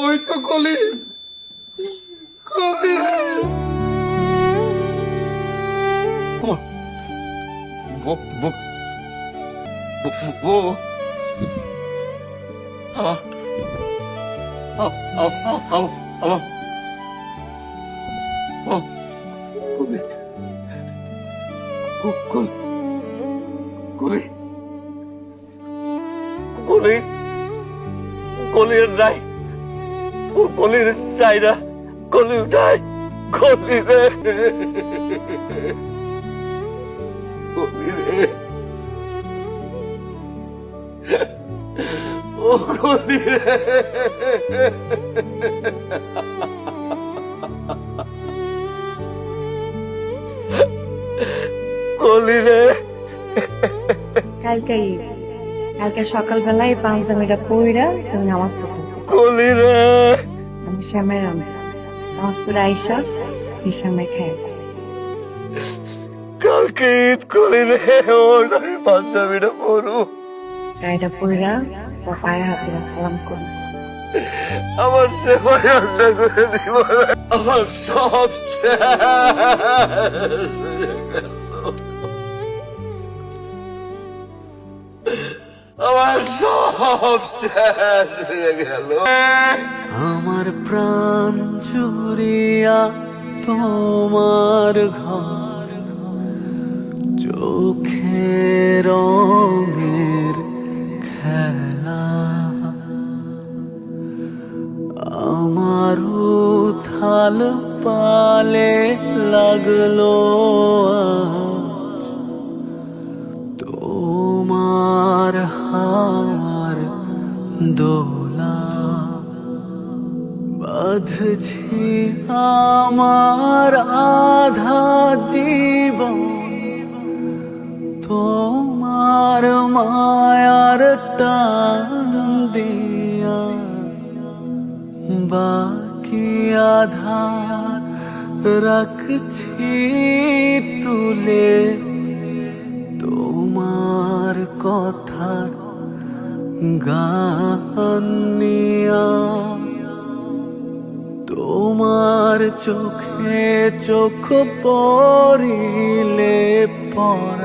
ওই তো কলি কলি বো বো বো বো কলি কলি কলি কলির নাই কলির নাই না কলি নাই কলি রে কলি রে ও কলি রে কলি রে কালকে ঈদ। কালকে সকালবেলায় পাঞ্জাবিটা পইরা তুমি নামাজ পড়তেছো। কলি রে আমি শ্যামাই রান্ধি নামাজ পড়ে আইসা এই শ্যামাই খাই। কালকে ঈদ কলি রে ওর আমি পাঞ্জাবিটা পরু শাড়িটা পইরা ওর পায়ে হাতে সালাম করি। আমার সেবা রান্না করে দিব আমার সব আমার সব শেষ হয়ে গেল আমার প্রাণ জুড়িয়া তোমার ঘর চোখে রঙের খেলা আমার উথাল পালে লাগলো আজ তোমার হাওয়ার দোলা বাঁধছি আমার আধা জীবন তোমার মায়ার টান দিয়া বাকি আধা রাখছি তুলে তোমার কথার গান নিয়া তোমার চোখে চোখ পড়িলে পড়া